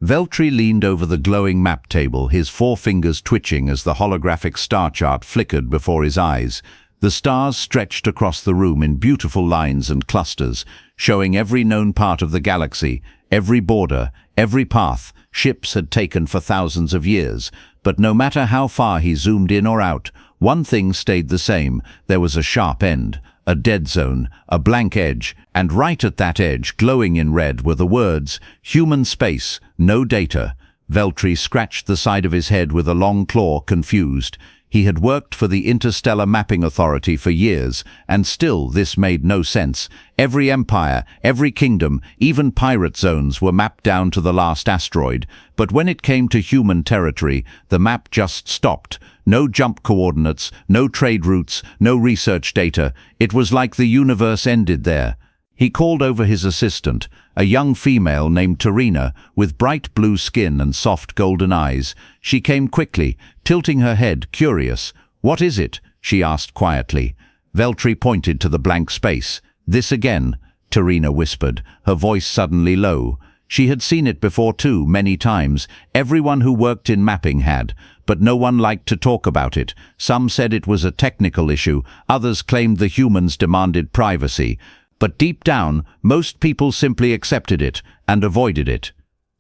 Veltri leaned over the glowing map table, his forefingers twitching as the holographic star chart flickered before his eyes. The stars stretched across the room in beautiful lines and clusters, showing every known part of the galaxy, every border, every path ships had taken for thousands of years. But no matter how far he zoomed in or out, one thing stayed the same. There was a sharp end, a dead zone, a blank edge, and right at that edge, glowing in red, were the words, "Human space, no data." Veltri scratched the side of his head with a long claw, confused. He had worked for the Interstellar Mapping Authority for years, and still this made no sense. Every empire, every kingdom, even pirate zones were mapped down to the last asteroid. But when it came to human territory, the map just stopped. No jump coordinates, no trade routes, no research data. It was like the universe ended there. He called over his assistant, a young female named Tarina, with bright blue skin and soft golden eyes. She came quickly, tilting her head, curious. "What is it?" she asked quietly. Veltri pointed to the blank space. "This again," Tarina whispered, her voice suddenly low. She had seen it before too, many times. Everyone who worked in mapping had, but no one liked to talk about it. Some said it was a technical issue, others claimed the humans demanded privacy. But deep down, most people simply accepted it and avoided it.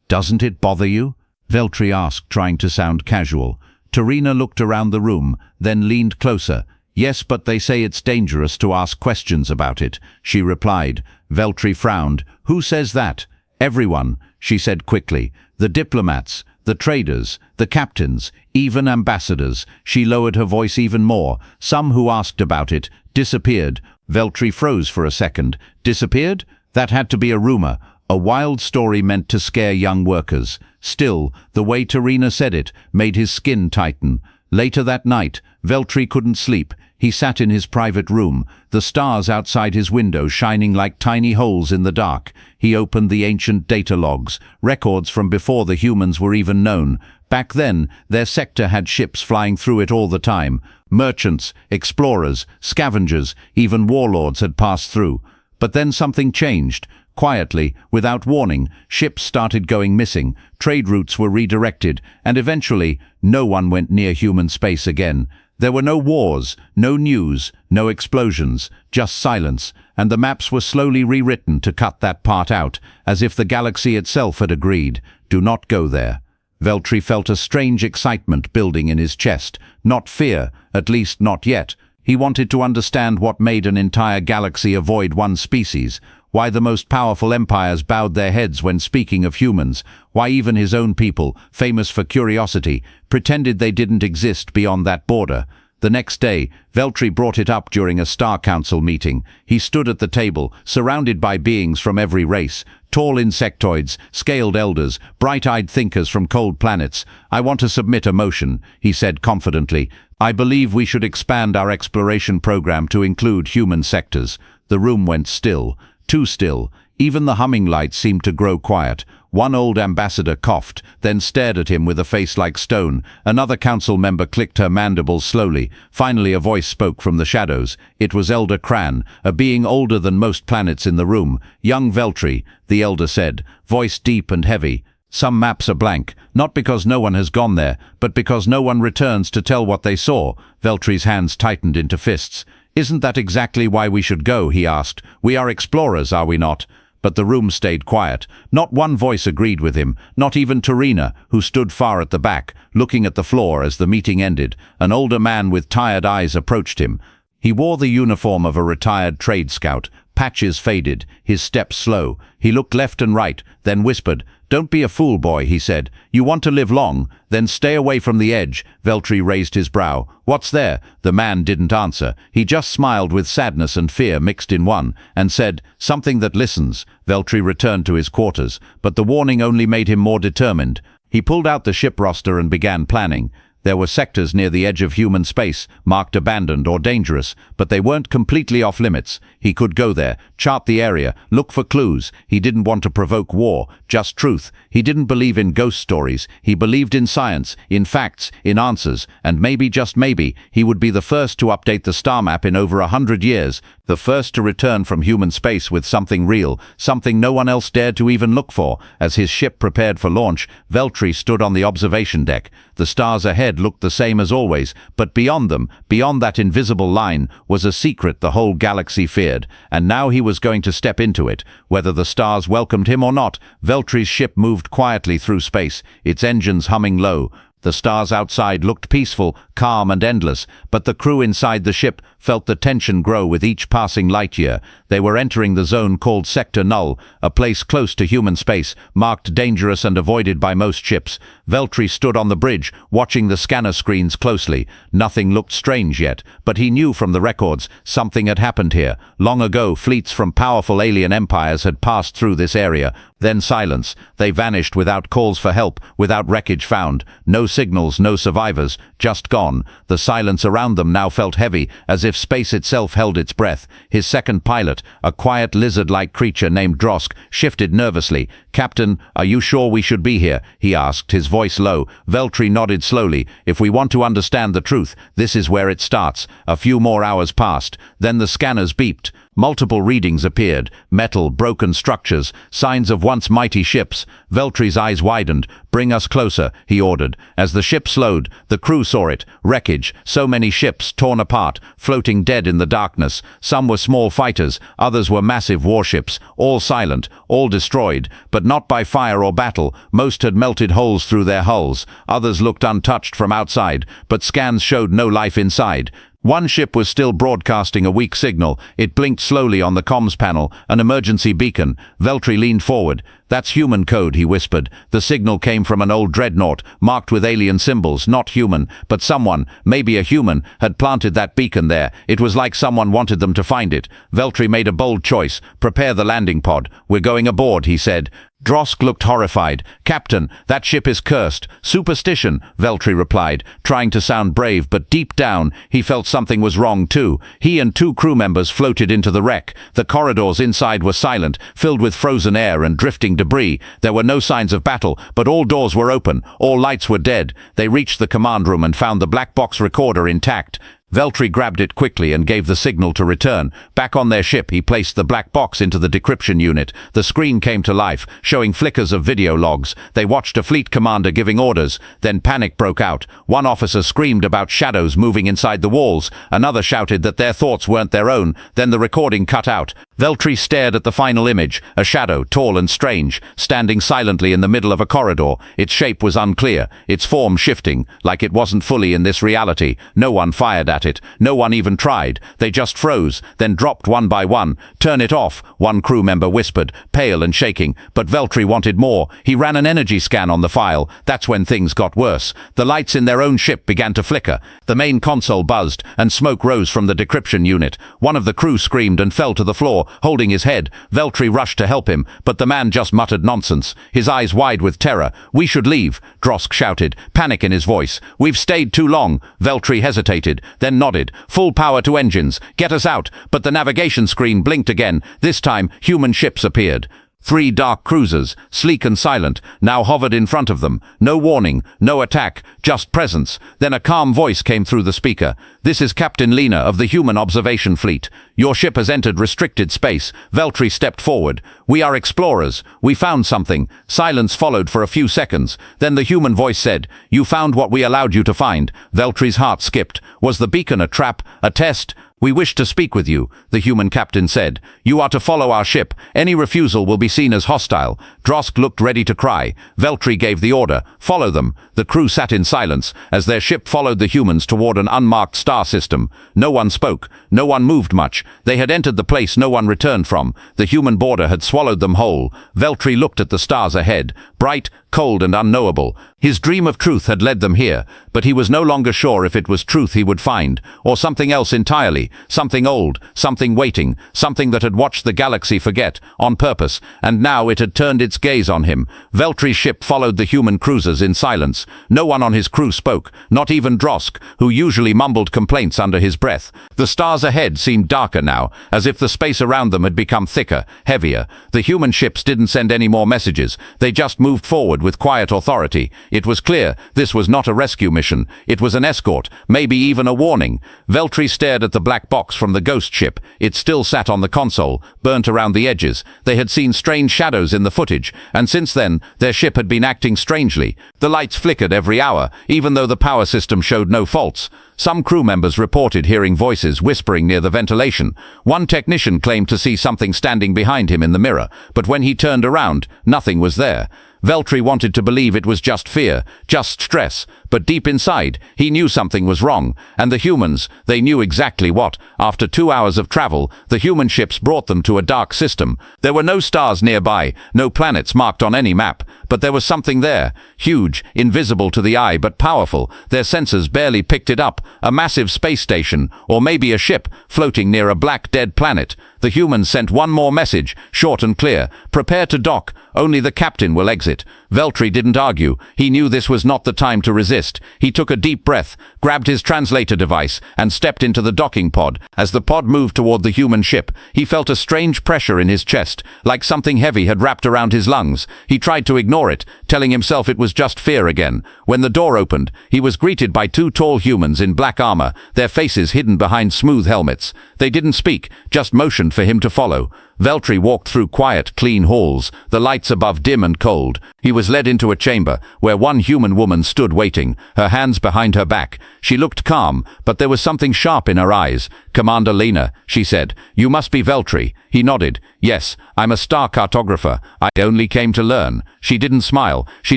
"Doesn't it bother you?" Veltri asked, trying to sound casual. Tarina looked around the room, then leaned closer. "Yes, but they say it's dangerous to ask questions about it," she replied. Veltri frowned. "Who says that?" "Everyone," she said quickly. "The diplomats, the traders, the captains, even ambassadors." She lowered her voice even more. "Some who asked about it disappeared." Veltri froze for a second. Disappeared? That had to be a rumor, a wild story meant to scare young workers. Still, the way Tarina said it made his skin tighten. Later that night, Veltri couldn't sleep. He sat in his private room, the stars outside his window shining like tiny holes in the dark. He opened the ancient data logs, records from before the humans were even known. Back then, their sector had ships flying through it all the time. Merchants, explorers, scavengers, even warlords had passed through. But then something changed. Quietly, without warning, ships started going missing, trade routes were redirected, and eventually, no one went near human space again. There were no wars, no news, no explosions, just silence, and the maps were slowly rewritten to cut that part out, as if the galaxy itself had agreed, "Do not go there." Veltri felt a strange excitement building in his chest. Not fear, at least not yet. He wanted to understand what made an entire galaxy avoid one species, why the most powerful empires bowed their heads when speaking of humans, why even his own people, famous for curiosity, pretended they didn't exist beyond that border. The next day, Veltri brought it up during a Star Council meeting. He stood at the table, surrounded by beings from every race, tall insectoids, scaled elders, bright-eyed thinkers from cold planets. "I want to submit a motion," he said confidently. "I believe we should expand our exploration program to include human sectors." The room went still, too still. Even the humming lights seemed to grow quiet. One old ambassador coughed, then stared at him with a face like stone. Another council member clicked her mandibles slowly. Finally a voice spoke from the shadows. It was Elder Cran, a being older than most planets in the room. "Young Veltri," the elder said, voice deep and heavy. "Some maps are blank, not because no one has gone there, but because no one returns to tell what they saw." Veltri's hands tightened into fists. "Isn't that exactly why we should go?" he asked. "We are explorers, are we not?" But the room stayed quiet. Not one voice agreed with him, not even Tarina, who stood far at the back, looking at the floor as the meeting ended. An older man with tired eyes approached him. He wore the uniform of a retired trade scout, patches faded, his steps slow. He looked left and right, then whispered, "Don't be a fool, boy," he said. "You want to live long? Then stay away from the edge." Veltri raised his brow. "What's there?" The man didn't answer. He just smiled with sadness and fear mixed in one, and said, "Something that listens." Veltri returned to his quarters, but the warning only made him more determined. He pulled out the ship roster and began planning. There were sectors near the edge of human space, marked abandoned or dangerous, but they weren't completely off limits. He could go there, chart the area, look for clues. He didn't want to provoke war, just truth. He didn't believe in ghost stories. He believed in science, in facts, in answers, and maybe, just maybe, he would be the first to update the star map in over 100 years. The first to return from human space with something real, something no one else dared to even look for. As his ship prepared for launch, Veltri stood on the observation deck. The stars ahead looked the same as always, but beyond them, beyond that invisible line, was a secret the whole galaxy feared, and now he was going to step into it. Whether the stars welcomed him or not, Veltri's ship moved quietly through space, its engines humming low. The stars outside looked peaceful, calm and endless, but the crew inside the ship felt the tension grow with each passing light year. They were entering the zone called Sector Null, a place close to human space, marked dangerous and avoided by most ships. Veltri stood on the bridge, watching the scanner screens closely. Nothing looked strange yet, but he knew from the records something had happened here. Long ago, fleets from powerful alien empires had passed through this area. Then silence. They vanished without calls for help, without wreckage found. No signals, no survivors, just gone. The silence around them now felt heavy, as if space itself held its breath. His second pilot, a quiet lizard-like creature named Drosk, shifted nervously. "Captain, are you sure we should be here?" he asked, his voice low. Veltri nodded slowly. "If we want to understand the truth, this is where it starts." A few more hours passed. Then the scanners beeped. Multiple readings appeared, metal, broken structures, signs of once mighty ships. Veltri's eyes widened. "Bring us closer," he ordered. As the ship slowed, the crew saw it. Wreckage, so many ships torn apart, floating dead in the darkness. Some were small fighters, others were massive warships, all silent, all destroyed, but not by fire or battle. Most had melted holes through their hulls. Others looked untouched from outside, but scans showed no life inside. One ship was still broadcasting a weak signal. It blinked slowly on the comms panel, an emergency beacon. Veltri leaned forward. "That's human code," he whispered. The signal came from an old dreadnought, marked with alien symbols, not human, but someone, maybe a human, had planted that beacon there. It was like someone wanted them to find it. Veltri made a bold choice. "Prepare the landing pod. We're going aboard," he said. Drosk looked horrified. "Captain, that ship is cursed." "Superstition," Veltri replied, trying to sound brave, but deep down, he felt something was wrong too. He and two crew members floated into the wreck. The corridors inside were silent, filled with frozen air and drifting debris. There were no signs of battle, but all doors were open, all lights were dead. They reached the command room and found the black box recorder intact. Veltri grabbed it quickly and gave the signal to return. Back on their ship, he placed the black box into the decryption unit. The screen came to life, showing flickers of video logs. They watched a fleet commander giving orders. Then panic broke out. One officer screamed about shadows moving inside the walls. Another shouted that their thoughts weren't their own. Then the recording cut out. Veltri stared at the final image, a shadow, tall and strange, standing silently in the middle of a corridor. Its shape was unclear, its form shifting, like it wasn't fully in this reality. No one fired at it. No one even tried. They just froze, then dropped one by one. "Turn it off," one crew member whispered, pale and shaking. But Veltri wanted more. He ran an energy scan on the file. That's when things got worse. The lights in their own ship began to flicker. The main console buzzed, and smoke rose from the decryption unit. One of the crew screamed and fell to the floor, holding his head. Veltri rushed to help him, but the man just muttered nonsense, his eyes wide with terror. "We should leave," Drosk shouted, panic in his voice. "We've stayed too long." Veltri hesitated, then nodded. "Full power to engines. Get us out." But the navigation screen blinked again. This time, human ships appeared. 3 dark cruisers, sleek and silent, now hovered in front of them. No warning, no attack, just presence. Then a calm voice came through the speaker. "This is Captain Lena of the Human Observation Fleet. Your ship has entered restricted space." Veltri stepped forward. "We are explorers. We found something." Silence followed for a few seconds. Then the human voice said, "You found what we allowed you to find." Veltri's heart skipped. Was the beacon a trap? A test? "We wish to speak with you," the human captain said. "You are to follow our ship. Any refusal will be seen as hostile." Drosk looked ready to cry. Veltri gave the order, "Follow them." The crew sat in silence as their ship followed the humans toward an unmarked star system. No one spoke. No one moved much. They had entered the place no one returned from. The human border had swallowed them whole. Veltri looked at the stars ahead, bright, cold and unknowable. His dream of truth had led them here, but he was no longer sure if it was truth he would find, or something else entirely, something old, something waiting, something that had watched the galaxy forget, on purpose, and now it had turned its gaze on him. Veltri's ship followed the human cruisers in silence. No one on his crew spoke, not even Drosk, who usually mumbled complaints under his breath. The stars ahead seemed darker now, as if the space around them had become thicker, heavier. The human ships didn't send any more messages. They just moved forward whispered with quiet authority. It was clear this was not a rescue mission. It was an escort, maybe even a warning. Veltri stared at the black box from the ghost ship. It still sat on the console, burnt around the edges. They had seen strange shadows in the footage, and since then, their ship had been acting strangely. The lights flickered every hour, even though the power system showed no faults. Some crew members reported hearing voices whispering near the ventilation. One technician claimed to see something standing behind him in the mirror, but when he turned around, nothing was there. Veltri wanted to believe it was just fear, just stress, but deep inside, he knew something was wrong. And the humans, they knew exactly what. After 2 hours of travel, the human ships brought them to a dark system. There were no stars nearby, no planets marked on any map, but there was something there. Huge, invisible to the eye, but powerful. Their sensors barely picked it up. A massive space station, or maybe a ship, floating near a black dead planet. The humans sent one more message, short and clear. Prepare to dock. Only the captain will exit. Veltri didn't argue. He knew this was not the time to resist. He took a deep breath, grabbed his translator device, and stepped into the docking pod. As the pod moved toward the human ship, he felt a strange pressure in his chest, like something heavy had wrapped around his lungs. He tried to ignore it, telling himself it was just fear again. When the door opened, he was greeted by 2 tall humans in black armor, their faces hidden behind smooth helmets. They didn't speak, just motioned for him to follow. Veltri walked through quiet, clean halls, the lights above dim and cold. He was led into a chamber, where one human woman stood waiting, her hands behind her back. She looked calm, but there was something sharp in her eyes. "Commander Lena," she said, "you must be Veltri." He nodded. "Yes, I'm a star cartographer. I only came to learn." She didn't smile. She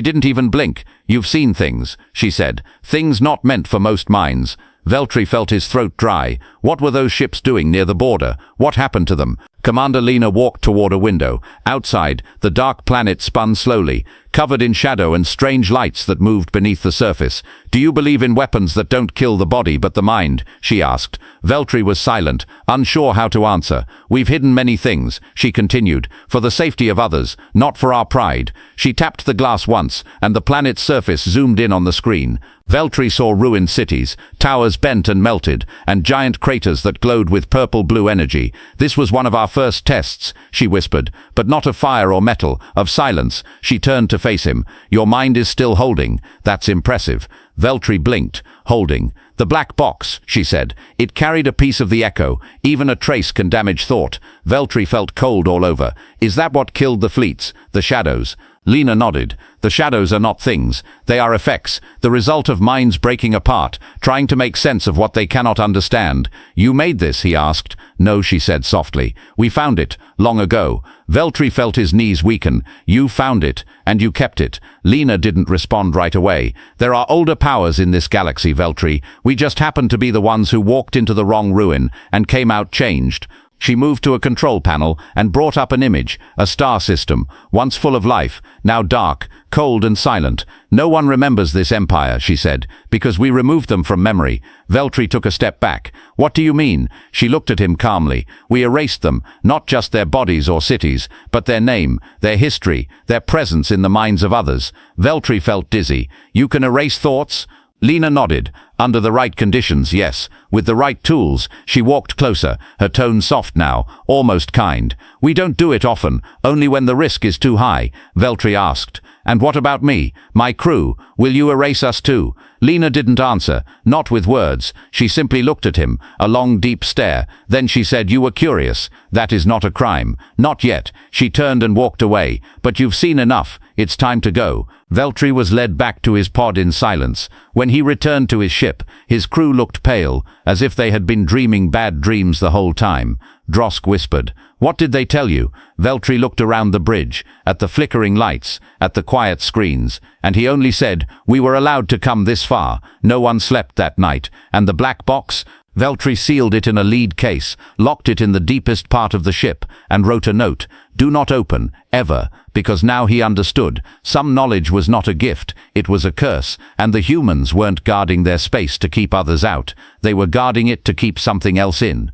didn't even blink. "You've seen things," she said. "Things not meant for most minds." Veltri felt his throat dry. What were those ships doing near the border? What happened to them? Commander Lena walked toward a window. Outside, the dark planet spun slowly, covered in shadow and strange lights that moved beneath the surface. "Do you believe in weapons that don't kill the body but the mind?" she asked. Veltri was silent, unsure how to answer. "We've hidden many things," she continued, "for the safety of others, not for our pride." She tapped the glass once, and the planet's surface zoomed in on the screen. Veltri saw ruined cities, towers bent and melted, and giant craters that glowed with purple-blue energy. "This was one of our first tests," she whispered, "but not of fire or metal, of silence." She turned to face him. "Your mind is still holding. That's impressive." Veltri blinked. "Holding. The black box," she said. "It carried a piece of the echo. Even a trace can damage thought." Veltri felt cold all over. "Is that what killed the fleets? The shadows?" Lena nodded. "The shadows are not things. They are effects, the result of minds breaking apart, trying to make sense of what they cannot understand." "You made this?" he asked. "No," she said softly. "We found it, long ago." Veltri felt his knees weaken. "You found it, and you kept it." Lena didn't respond right away. "There are older powers in this galaxy, Veltri. We just happened to be the ones who walked into the wrong ruin, and came out changed." She moved to a control panel and brought up an image, a star system, once full of life, now dark, cold and silent. "No one remembers this empire," she said, "because we removed them from memory." Veltri took a step back. "What do you mean?" She looked at him calmly. "We erased them, not just their bodies or cities, but their name, their history, their presence in the minds of others." Veltri felt dizzy. "You can erase thoughts?" Lena nodded. "Under the right conditions, yes. With the right tools." She walked closer, her tone soft now, almost kind. "We don't do it often, only when the risk is too high." Veltri asked, "And what about me? My crew? Will you erase us too?" Lena didn't answer, not with words. She simply looked at him, a long, deep stare. Then she said, "You were curious. That is not a crime. Not yet." She turned and walked away. "But you've seen enough. It's time to go." Veltri was led back to his pod in silence. When he returned to his ship, his crew looked pale, as if they had been dreaming bad dreams the whole time. Drosk whispered, "What did they tell you?" Veltri looked around the bridge, at the flickering lights, at the quiet screens, and he only said, "We were allowed to come this far. No one slept that night. And the black box?" Veltri sealed it in a lead case, locked it in the deepest part of the ship, and wrote a note, "Do not open, ever," because now he understood. Some knowledge was not a gift, it was a curse, and the humans weren't guarding their space to keep others out. They were guarding it to keep something else in.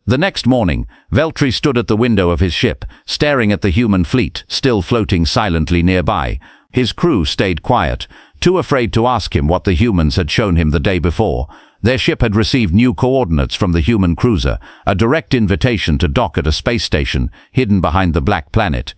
The next morning, Veltri stood at the window of his ship, staring at the human fleet, still floating silently nearby. His crew stayed quiet, too afraid to ask him what the humans had shown him the day before. Their ship had received new coordinates from the human cruiser, a direct invitation to dock at a space station hidden behind the black planet.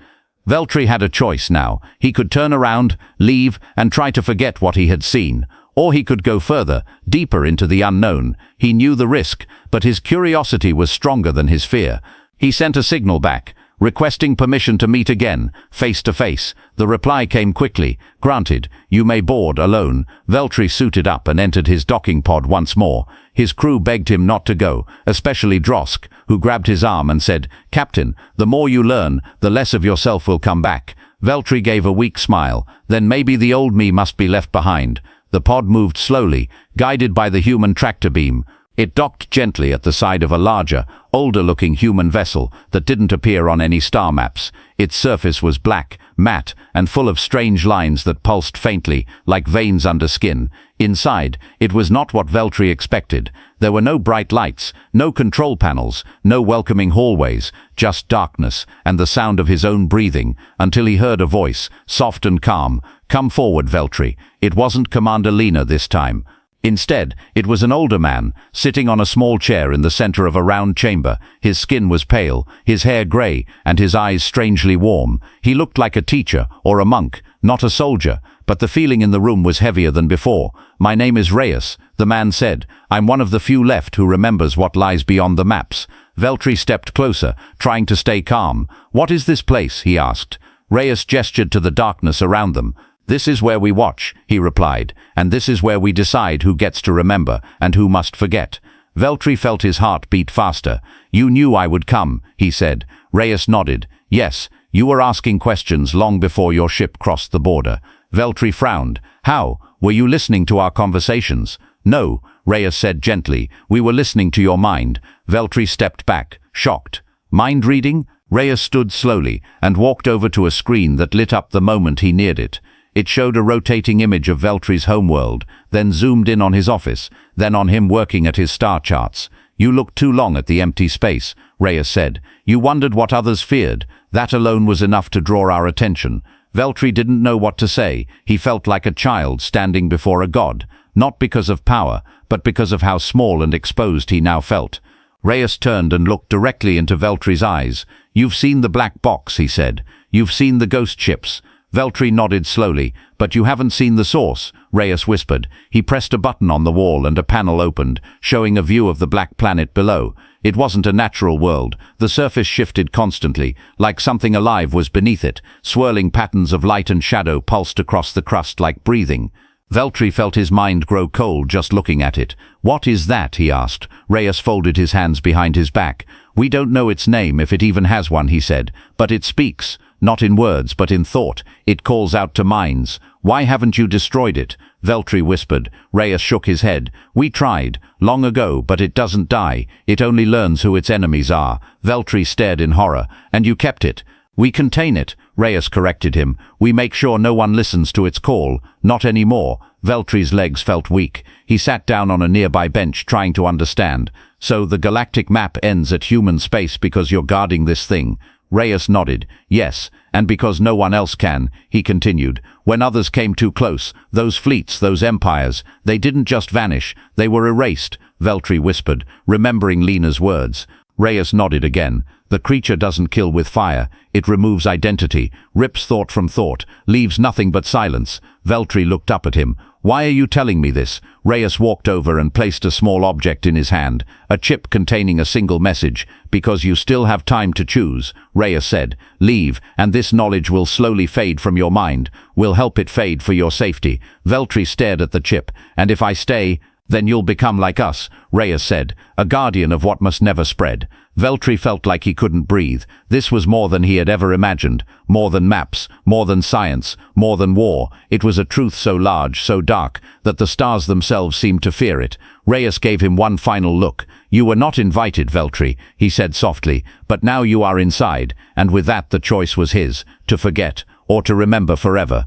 Veltri had a choice now. He could turn around, leave, and try to forget what he had seen. Or he could go further, deeper into the unknown. He knew the risk, but his curiosity was stronger than his fear. He sent a signal back, requesting permission to meet again, face to face. The reply came quickly. Granted, you may board alone. Veltri suited up and entered his docking pod once more. His crew begged him not to go, especially Drosk, who grabbed his arm and said, "Captain, the more you learn, the less of yourself will come back." Veltri gave a weak smile. Then maybe the old me must be left behind. The pod moved slowly, guided by the human tractor beam. It docked gently at the side of a larger, older-looking human vessel that didn't appear on any star maps. Its surface was black, matte, and full of strange lines that pulsed faintly, like veins under skin. Inside, it was not what Veltri expected. There were no bright lights, no control panels, no welcoming hallways, just darkness and the sound of his own breathing, until he heard a voice, soft and calm. "Come forward, Veltri." It wasn't Commander Lena this time. Instead, it was an older man, sitting on a small chair in the center of a round chamber. His skin was pale, his hair grey, and his eyes strangely warm. He looked like a teacher or a monk, not a soldier, but the feeling in the room was heavier than before. "My name is Reyes," the man said. "I'm one of the few left who remembers what lies beyond the maps." Veltri stepped closer, trying to stay calm. "What is this place?" he asked. Reyes gestured to the darkness around them. "This is where we watch," he replied, "and this is where we decide who gets to remember and who must forget." Veltri felt his heart beat faster. "You knew I would come," he said. Reyes nodded. "Yes, you were asking questions long before your ship crossed the border." Veltri frowned. "How? Were you listening to our conversations?" "No," Reyes said gently. "We were listening to your mind." Veltri stepped back, shocked. "Mind reading?" Reyes stood slowly and walked over to a screen that lit up the moment he neared it. It showed a rotating image of Veltri's homeworld, then zoomed in on his office, then on him working at his star charts. "You looked too long at the empty space," Reyes said. "You wondered what others feared. That alone was enough to draw our attention." Veltri didn't know what to say. He felt like a child standing before a god, not because of power, but because of how small and exposed he now felt. Reyes turned and looked directly into Veltri's eyes. "You've seen the black box," he said. "You've seen the ghost ships." Veltri nodded slowly. "But you haven't seen the source," Reyes whispered. He pressed a button on the wall and a panel opened, showing a view of the black planet below. It wasn't a natural world. The surface shifted constantly, like something alive was beneath it. Swirling patterns of light and shadow pulsed across the crust like breathing. Veltri felt his mind grow cold just looking at it. "What is that?" he asked. Reyes folded his hands behind his back. "We don't know its name, if it even has one," he said. "But it speaks. Not in words, but in thought. It calls out to minds." "Why haven't you destroyed it?" Veltri whispered. Reyes shook his head. "We tried, long ago, but it doesn't die. It only learns who its enemies are." Veltri stared in horror. "And you kept it?" "We contain it," Reyes corrected him. "We make sure no one listens to its call. Not anymore." Veltri's legs felt weak. He sat down on a nearby bench, trying to understand. "So the galactic map ends at human space because you're guarding this thing?" Reyes nodded. "Yes, and because no one else can," he continued. "When others came too close, those fleets, those empires, they didn't just vanish, they were erased," Veltri whispered, remembering Lena's words. Reyes nodded again. "The creature doesn't kill with fire. It removes identity, rips thought from thought, leaves nothing but silence." Veltri looked up at him. "Why are you telling me this?" Reyes walked over and placed a small object in his hand, a chip containing a single message. "Because you still have time to choose," Reyes said. "Leave, and this knowledge will slowly fade from your mind. We'll help it fade for your safety." Veltri stared at the chip. "And if I stay, then you'll become like us," Reyes said, "a guardian of what must never spread." Veltri felt like he couldn't breathe. This was more than he had ever imagined. More than maps, more than science, more than war. It was a truth so large, so dark, that the stars themselves seemed to fear it. Reyes gave him one final look. "You were not invited, Veltri," he said softly, "but now you are inside." And with that the choice was his, to forget, or to remember forever.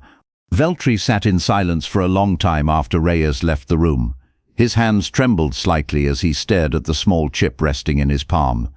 Veltri sat in silence for a long time after Reyes left the room. His hands trembled slightly as he stared at the small chip resting in his palm.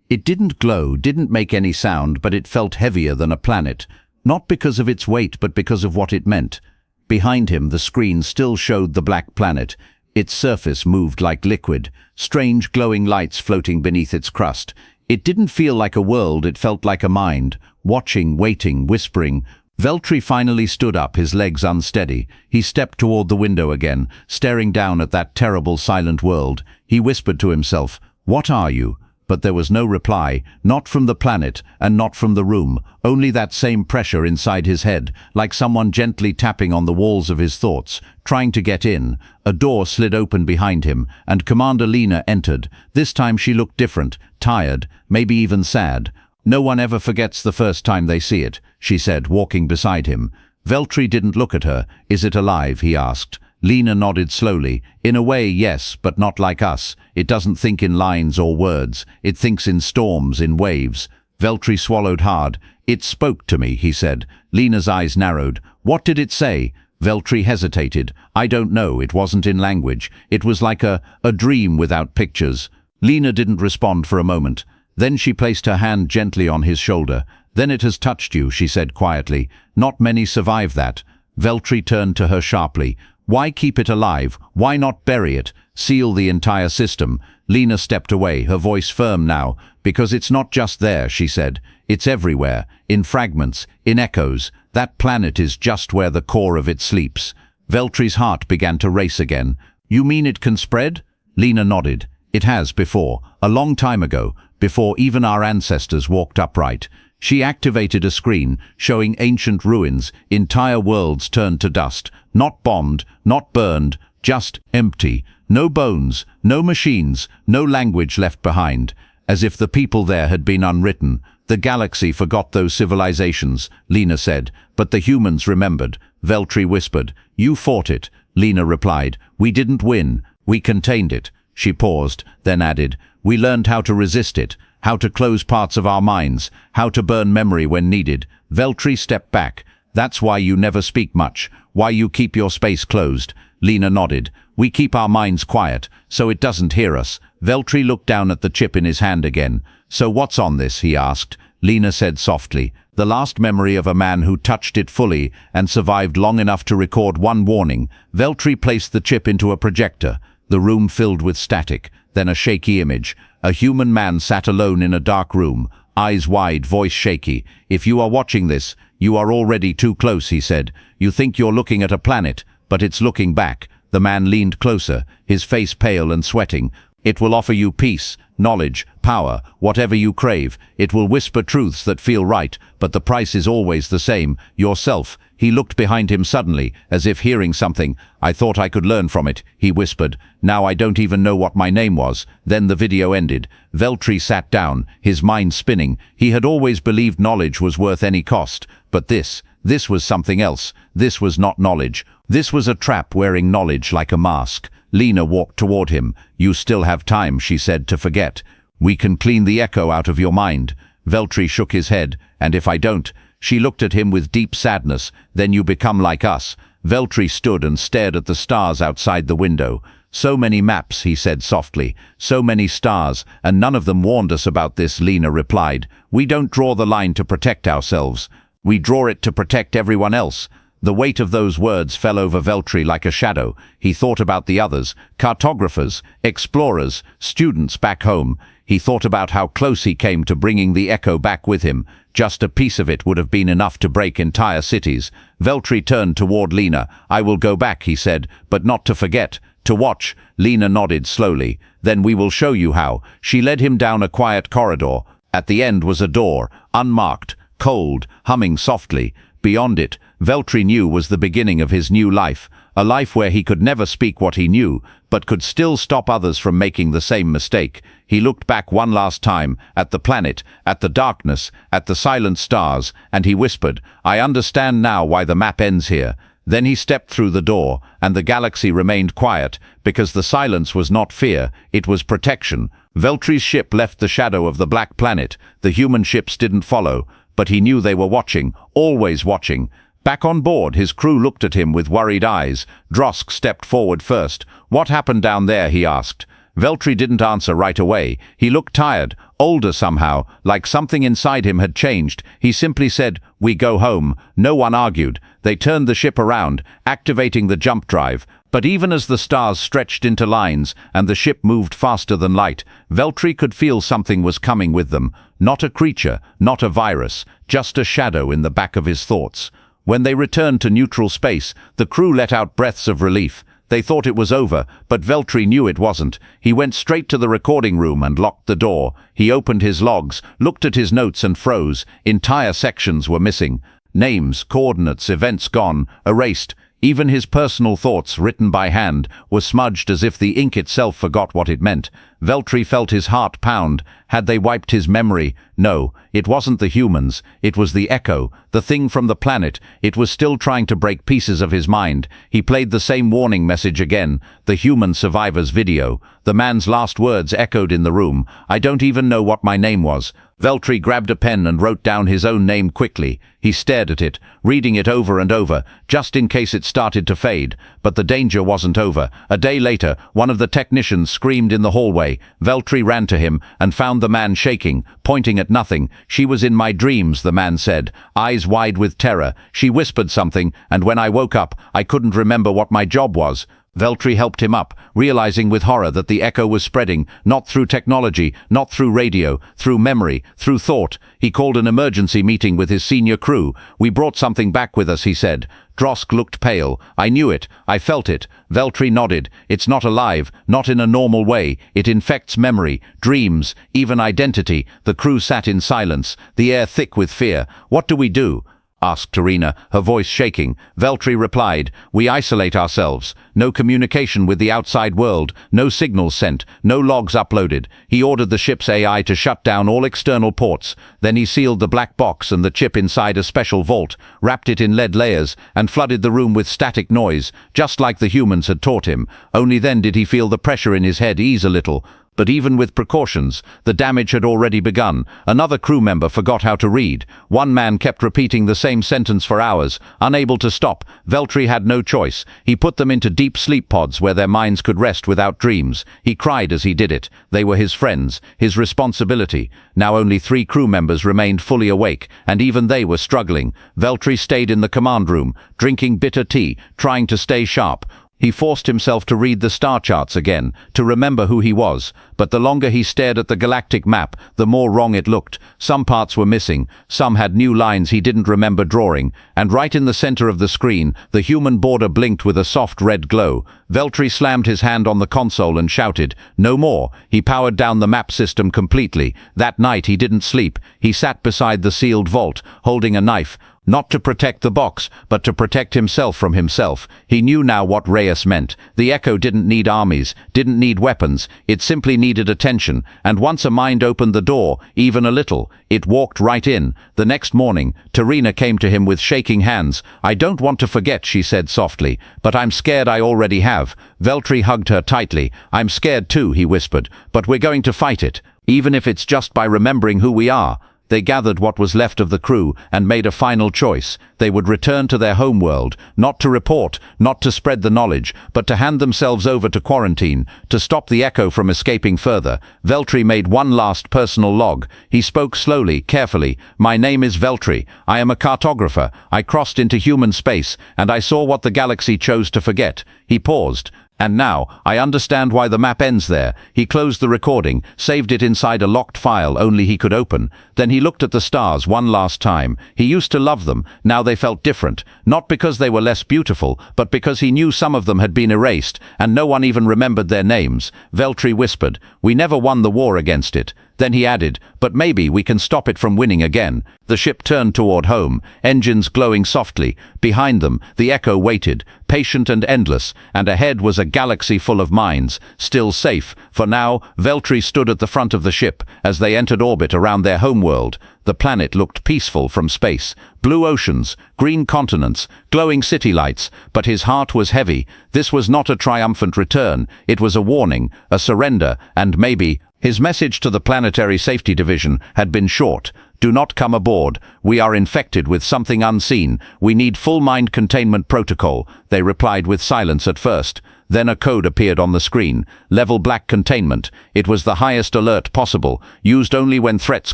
It didn't glow, didn't make any sound, but it felt heavier than a planet, not because of its weight but because of what it meant. Behind him, the screen still showed the black planet. Its surface moved like liquid, strange glowing lights floating beneath its crust. It didn't feel like a world, it felt like a mind, watching, waiting, whispering. Veltri finally stood up, his legs unsteady. He stepped toward the window again, staring down at that terrible silent world. He whispered to himself, "What are you?" But there was no reply, not from the planet and not from the room, only that same pressure inside his head, like someone gently tapping on the walls of his thoughts, trying to get in. A door slid open behind him, and Commander Lena entered. This time she looked different, tired, maybe even sad. "No one ever forgets the first time they see it," she said, walking beside him. Veltri didn't look at her. "Is it alive?" he asked. Lena nodded slowly. "In a way, yes, but not like us. It doesn't think in lines or words. It thinks in storms, in waves." Veltri swallowed hard. "It spoke to me," he said. Lena's eyes narrowed. "What did it say?" Veltri hesitated. "I don't know. It wasn't in language. It was like a dream without pictures." Lena didn't respond for a moment. Then she placed her hand gently on his shoulder. "Then it has touched you," she said quietly. "Not many survive that." Veltri turned to her sharply. "Why keep it alive? Why not bury it? Seal the entire system?" Lena stepped away, her voice firm now. "Because it's not just there," she said. "It's everywhere, in fragments, in echoes. That planet is just where the core of it sleeps." Veltri's heart began to race again. "You mean it can spread?" Lena nodded. "It has before, a long time ago, before even our ancestors walked upright." She activated a screen, showing ancient ruins, entire worlds turned to dust. Not bombed, not burned, just empty. No bones, no machines, no language left behind. As if the people there had been unwritten. "The galaxy forgot those civilizations," Lena said, "but the humans remembered." Veltri whispered, "You fought it." Lena replied, "We didn't win. We contained it." She paused, then added, "We learned how to resist it, how to close parts of our minds, how to burn memory when needed." Veltri stepped back. "That's why you never speak much, why you keep your space closed." Lena nodded. "We keep our minds quiet, so it doesn't hear us." Veltri looked down at the chip in his hand again. "So what's on this?" he asked. Lena said softly, "The last memory of a man who touched it fully and survived long enough to record one warning." Veltri placed the chip into a projector. The room filled with static, then a shaky image. A human man sat alone in a dark room, eyes wide, voice shaky. "If you are watching this, you are already too close," he said. "You think you're looking at a planet, but it's looking back." The man leaned closer, his face pale and sweating. "It will offer you peace, knowledge, power, whatever you crave. It will whisper truths that feel right, but the price is always the same, yourself." He looked behind him suddenly, as if hearing something. "I thought I could learn from it," he whispered. "Now I don't even know what my name was." Then the video ended. Veltri sat down, his mind spinning. He had always believed knowledge was worth any cost. But this was something else. This was not knowledge. This was a trap wearing knowledge like a mask. Lena walked toward him. "You still have time," she said, "to forget. We can clean the echo out of your mind." Veltri shook his head. "And if I don't?" She looked at him with deep sadness. "Then you become like us." Veltri stood and stared at the stars outside the window. "So many maps," he said softly. "So many stars, and none of them warned us about this," Lena replied. "We don't draw the line to protect ourselves. We draw it to protect everyone else." The weight of those words fell over Veltri like a shadow. He thought about the others, cartographers, explorers, students back home. He thought about how close he came to bringing the echo back with him. Just a piece of it would have been enough to break entire cities. Veltri turned toward Lena. "I will go back," he said, "but not to forget. To watch." Lena nodded slowly. "Then we will show you how." She led him down a quiet corridor. At the end was a door, unmarked, cold, humming softly. Beyond it, Veltri knew, was the beginning of his new life. A life where he could never speak what he knew, but could still stop others from making the same mistake. He looked back one last time, at the planet, at the darkness, at the silent stars, and he whispered, "I understand now why the map ends here." Then he stepped through the door, and the galaxy remained quiet, because the silence was not fear, it was protection. Veltri's ship left the shadow of the black planet. The human ships didn't follow, but he knew they were watching, always watching. Back on board, his crew looked at him with worried eyes. Drosk stepped forward first. "What happened down there?" he asked. Veltri didn't answer right away. He looked tired, older somehow, like something inside him had changed. He simply said, "We go home." No one argued. They turned the ship around, activating the jump drive. But even as the stars stretched into lines and the ship moved faster than light, Veltri could feel something was coming with them. Not a creature, not a virus, just a shadow in the back of his thoughts. When they returned to neutral space, the crew let out breaths of relief. They thought it was over, but Veltri knew it wasn't. He went straight to the recording room and locked the door. He opened his logs, looked at his notes and froze. Entire sections were missing. Names, coordinates, events gone, erased. Even his personal thoughts, written by hand, were smudged as if the ink itself forgot what it meant. Veltri felt his heart pound. Had they wiped his memory? No, it wasn't the humans. It was the echo, the thing from the planet. It was still trying to break pieces of his mind. He played the same warning message again, the human survivor's video. The man's last words echoed in the room. "I don't even know what my name was." Veltri grabbed a pen and wrote down his own name quickly. He stared at it, reading it over and over, just in case it started to fade. But the danger wasn't over. A day later, one of the technicians screamed in the hallway. Veltri ran to him and found the man shaking, pointing at nothing. "She was in my dreams," the man said, eyes wide with terror. "She whispered something, and when I woke up, I couldn't remember what my job was." Veltri helped him up, realizing with horror that the echo was spreading, not through technology, not through radio, through memory, through thought. He called an emergency meeting with his senior crew. "We brought something back with us," he said. Drosk looked pale. "I knew it. I felt it." Veltri nodded. "It's not alive, not in a normal way. It infects memory, dreams, even identity." The crew sat in silence, the air thick with fear. "What do we do?" asked Tarina, her voice shaking. Veltri replied, "We isolate ourselves. No communication with the outside world, no signals sent, no logs uploaded." He ordered the ship's AI to shut down all external ports. Then he sealed the black box and the chip inside a special vault, wrapped it in lead layers, and flooded the room with static noise, just like the humans had taught him. Only then did he feel the pressure in his head ease a little. But even with precautions, the damage had already begun. Another crew member forgot how to read. One man kept repeating the same sentence for hours, unable to stop. Veltri had no choice. He put them into deep sleep pods where their minds could rest without dreams. He cried as he did it. They were his friends, his responsibility. Now only 3 crew members remained fully awake, and even they were struggling. Veltri stayed in the command room, drinking bitter tea, trying to stay sharp. He forced himself to read the star charts again, to remember who he was. But the longer he stared at the galactic map, the more wrong it looked. Some parts were missing, some had new lines he didn't remember drawing, and right in the center of the screen, the human border blinked with a soft red glow. Veltri slammed his hand on the console and shouted, "No more!" He powered down the map system completely. That night he didn't sleep. He sat beside the sealed vault, holding a knife. Not to protect the box, but to protect himself from himself. He knew now what Reyes meant. The Echo didn't need armies, didn't need weapons. It simply needed attention. And once a mind opened the door, even a little, it walked right in. The next morning, Tarina came to him with shaking hands. "I don't want to forget," she said softly, "but I'm scared I already have." Veltri hugged her tightly. "I'm scared too," he whispered, "but we're going to fight it, even if it's just by remembering who we are." They gathered what was left of the crew and made a final choice. They would return to their homeworld, not to report, not to spread the knowledge, but to hand themselves over to quarantine, to stop the Echo from escaping further. Veltri made one last personal log. He spoke slowly, carefully. "My name is Veltri. I am a cartographer. I crossed into human space, and I saw what the galaxy chose to forget." He paused. "And now, I understand why the map ends there." He closed the recording, saved it inside a locked file only he could open. Then he looked at the stars one last time. He used to love them. Now they felt different. Not because they were less beautiful, but because he knew some of them had been erased, and no one even remembered their names. Veltri whispered, "We never won the war against it." Then he added, "But maybe we can stop it from winning again." The ship turned toward home, engines glowing softly. Behind them, the Echo waited, patient and endless, and ahead was a galaxy full of minds, still safe. For now, Veltri stood at the front of the ship as they entered orbit around their homeworld. The planet looked peaceful from space. Blue oceans, green continents, glowing city lights, but his heart was heavy. This was not a triumphant return. It was a warning, a surrender, and maybe His message to the Planetary Safety Division had been short. Do not come aboard. We are infected with something unseen. We need full mind containment protocol. They replied with silence at first. Then a code appeared on the screen. Level black containment. It was the highest alert possible, used only when threats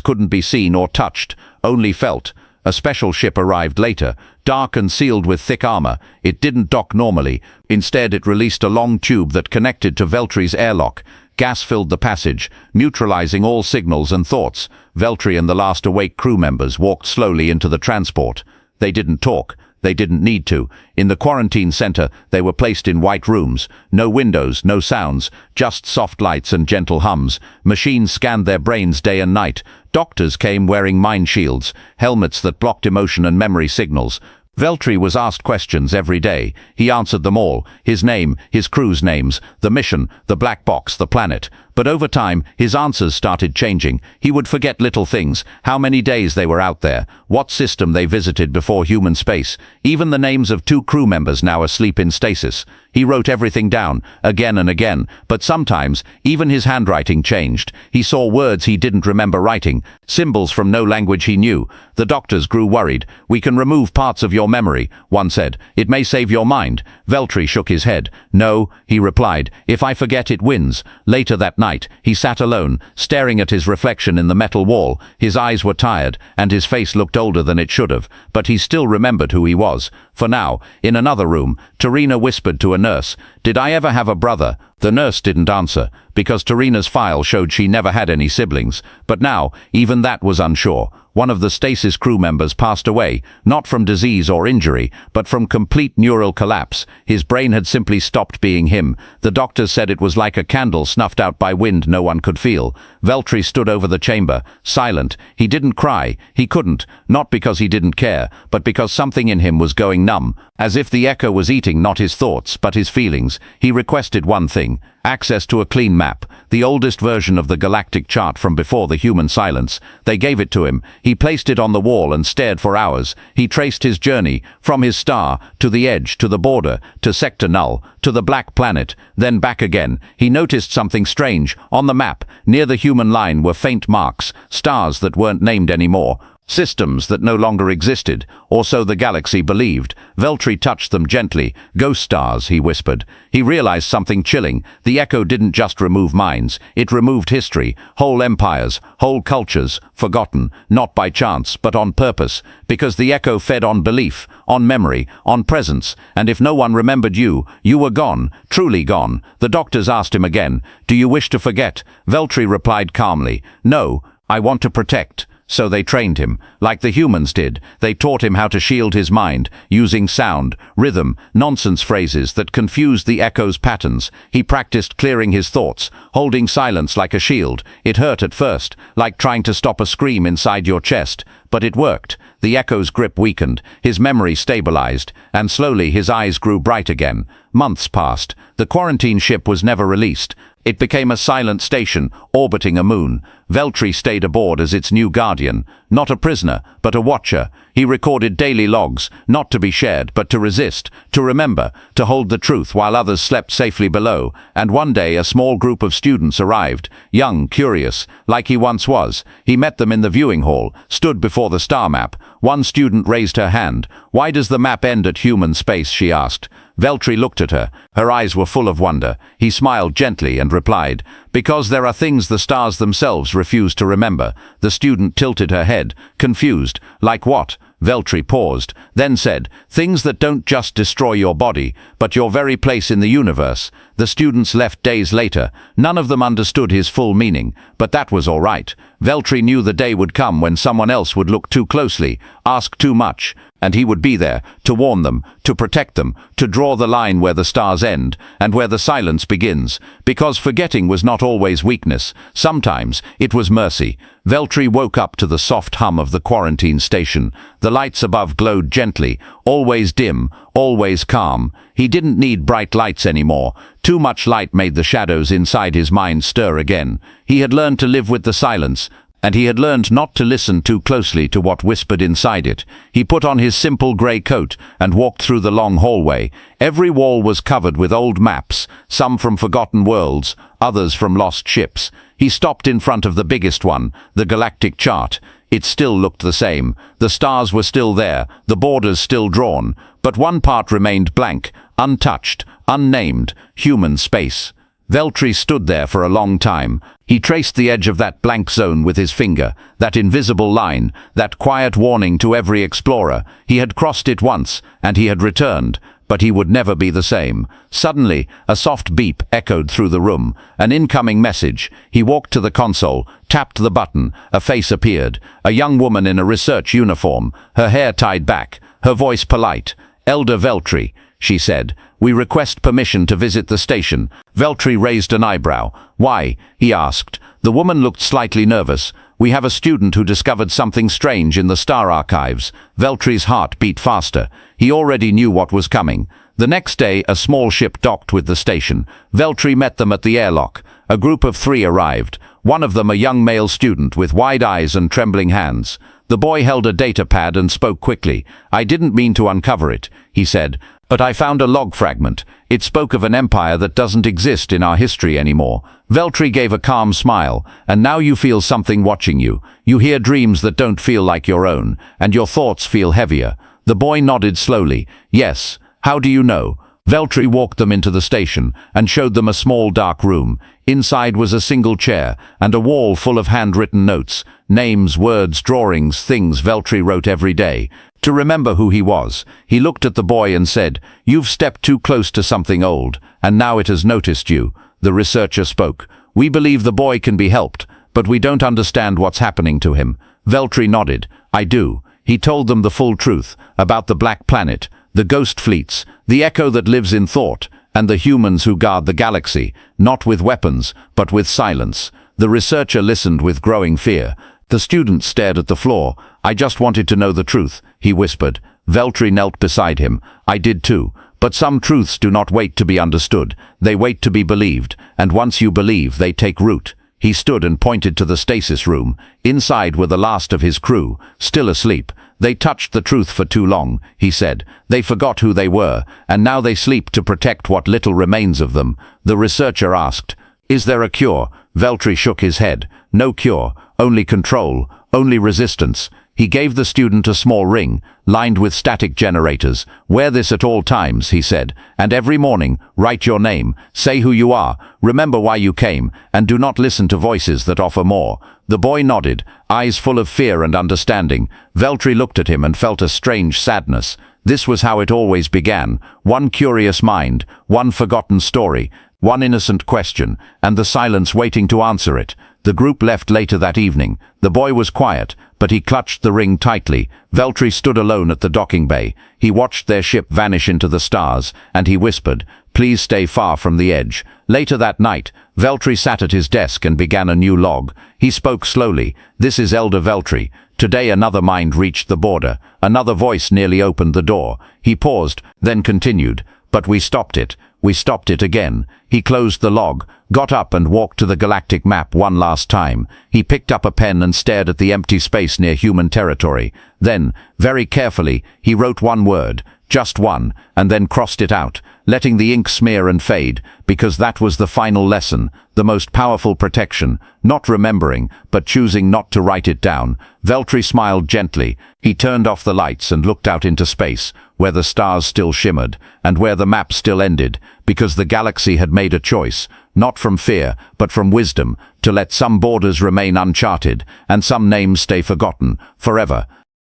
couldn't be seen or touched, only felt. A special ship arrived later, dark and sealed with thick armor. It didn't dock normally. Instead, it released a long tube that connected to Veltry's airlock. Gas filled the passage, neutralizing all signals and thoughts. Veltry and the last awake crew members walked slowly into the transport. They didn't talk. They didn't need to. In the quarantine center, they were placed in white rooms. No windows, no sounds, just soft lights and gentle hums. Machines scanned their brains day and night. Doctors came wearing mind shields, helmets that blocked emotion and memory signals. Veltry was asked questions every day. He answered them all. His name, his crew's names, the mission, the black box, the planet. But over time, his answers started changing. He would forget little things, how many days they were out there, what system they visited before human space, even the names of 2 crew members now asleep in stasis. He wrote everything down, again and again, but sometimes, even his handwriting changed. He saw words he didn't remember writing, symbols from no language he knew. The doctors grew worried. "We can remove parts of your memory," one said. "It may save your mind." Veltry shook his head. "No," he replied, "if I forget, it wins." Later that night, he sat alone, staring at his reflection in the metal wall. His eyes were tired, and his face looked older than it should have, but he still remembered who he was. For now, in another room, Tarina whispered to a nurse, "Did I ever have a brother?" The nurse didn't answer, because Tarina's file showed she never had any siblings. But now, even that was unsure. One of the stasis crew members passed away, not from disease or injury, but from complete neural collapse. His brain had simply stopped being him. The doctors said it was like a candle snuffed out by wind no one could feel. Veltry stood over the chamber, silent. He didn't cry. He couldn't, not because he didn't care, but because something in him was going numb. As if the echo was eating not his thoughts, but his feelings. He requested one thing: access to a clean map, the oldest version of the galactic chart from before the human silence. They gave it to him. He placed it on the wall and stared for hours. He traced his journey, from his star, to the edge, to the border, to Sector Null, to the black planet, then back again. He noticed something strange. On the map, near the human line, were faint marks, stars that weren't named anymore. Systems that no longer existed, or so the galaxy believed. Veltry touched them gently. "Ghost stars," he whispered. He realized something chilling. The echo didn't just remove minds, it removed history, whole empires, whole cultures, forgotten, not by chance, but on purpose, because the echo fed on belief, on memory, on presence, and if no one remembered you, you were gone, truly gone. The doctors asked him again, "Do you wish to forget?" Veltry replied calmly, "No, I want to protect." So they trained him, like the humans did. They taught him how to shield his mind, using sound, rhythm, nonsense phrases that confused the echo's patterns. He practiced clearing his thoughts, holding silence like a shield. It hurt at first, like trying to stop a scream inside your chest. But it worked. The echo's grip weakened, his memory stabilized, and slowly his eyes grew bright again. Months passed. The quarantine ship was never released. It became a silent station, orbiting a moon. Veltry stayed aboard as its new guardian, not a prisoner, but a watcher. He recorded daily logs, not to be shared, but to resist, to remember, to hold the truth while others slept safely below. And one day a small group of students arrived, young, curious, like he once was. He met them in the viewing hall, stood before the star map. One student raised her hand. "Why does the map end at human space?" she asked. Veltry looked at her. Her eyes were full of wonder. He smiled gently and replied, "Because there are things the stars themselves refuse to remember." The student tilted her head, confused. "Like what?" Veltry paused, then said, "Things that don't just destroy your body, but your very place in the universe." The students left days later. None of them understood his full meaning, but that was all right. Veltry knew the day would come when someone else would look too closely, ask too much, and he would be there, to warn them, to protect them, to draw the line where the stars end, and where the silence begins. Because forgetting was not always weakness. Sometimes it was mercy. Veltry woke up to the soft hum of the quarantine station. The lights above glowed gently, always dim, always calm. He didn't need bright lights anymore. Too much light made the shadows inside his mind stir again. He had learned to live with the silence, and he had learned not to listen too closely to what whispered inside it. He put on his simple grey coat and walked through the long hallway. Every wall was covered with old maps, some from forgotten worlds, others from lost ships. He stopped in front of the biggest one, the galactic chart. It still looked the same. The stars were still there, the borders still drawn, but one part remained blank, untouched, unnamed, human space. Veltri stood there for a long time. He traced the edge of that blank zone with his finger, that invisible line, that quiet warning to every explorer. He had crossed it once, and he had returned, but he would never be the same. Suddenly, a soft beep echoed through the room, an incoming message. He walked to the console, tapped the button. A face appeared, a young woman in a research uniform, her hair tied back, her voice polite. "Elder Veltri," she said, "we request permission to visit the station." Veltri raised an eyebrow. "Why?" he asked. The woman looked slightly nervous. "We have a student who discovered something strange in the star archives." Veltri's heart beat faster. He already knew what was coming. The next day, a small ship docked with the station. Veltri met them at the airlock. A group of 3 arrived, one of them a young male student with wide eyes and trembling hands. The boy held a data pad and spoke quickly. "I didn't mean to uncover it," he said, "but I found a log fragment. It spoke of an empire that doesn't exist in our history anymore." Veltri gave a calm smile. "And now you feel something watching you. You hear dreams that don't feel like your own, and your thoughts feel heavier." The boy nodded slowly. "Yes. How do you know?" Veltri walked them into the station and showed them a small dark room. Inside was a single chair and a wall full of handwritten notes, names, words, drawings, things Veltri wrote every day to remember who he was. He looked at the boy and said, "You've stepped too close to something old, and now it has noticed you." The researcher spoke. "We believe the boy can be helped, but we don't understand what's happening to him." Veltri nodded. "I do." He told them the full truth about the Black Planet, the ghost fleets, the echo that lives in thought, and the humans who guard the galaxy, not with weapons, but with silence. The researcher listened with growing fear. The student stared at the floor. "I just wanted to know the truth," he whispered. Veltri knelt beside him. "I did too. But some truths do not wait to be understood. They wait to be believed, and once you believe, they take root." He stood and pointed to the stasis room. Inside were the last of his crew, still asleep. "They touched the truth for too long," he said. "They forgot who they were, and now they sleep to protect what little remains of them." The researcher asked, "Is there a cure?" Veltri shook his head. "No cure, only control, only resistance." He gave the student a small ring, lined with static generators. "Wear this at all times," he said, "and every morning, write your name, say who you are, remember why you came, and do not listen to voices that offer more." The boy nodded, eyes full of fear and understanding. Veltri looked at him and felt a strange sadness. This was how it always began. One curious mind, one forgotten story, one innocent question, and the silence waiting to answer it. The group left later that evening. The boy was quiet, but he clutched the ring tightly. Veltri stood alone at the docking bay. He watched their ship vanish into the stars, and he whispered, "Please stay far from the edge." Later that night, Veltri sat at his desk and began a new log. He spoke slowly. "This is Elder Veltri. Today another mind reached the border. Another voice nearly opened the door." He paused, then continued, "But we stopped it. We stopped it again." He closed the log, got up and walked to the galactic map one last time. He picked up a pen and stared at the empty space near human territory. Then, very carefully, he wrote one word, just one, and then crossed it out, letting the ink smear and fade, because that was the final lesson, the most powerful protection, not remembering, but choosing not to write it down. Veltri smiled gently. He turned off the lights and looked out into space, where the stars still shimmered, and where the map still ended, because the galaxy had made a choice, not from fear, but from wisdom, to let some borders remain uncharted, and some names stay forgotten, forever.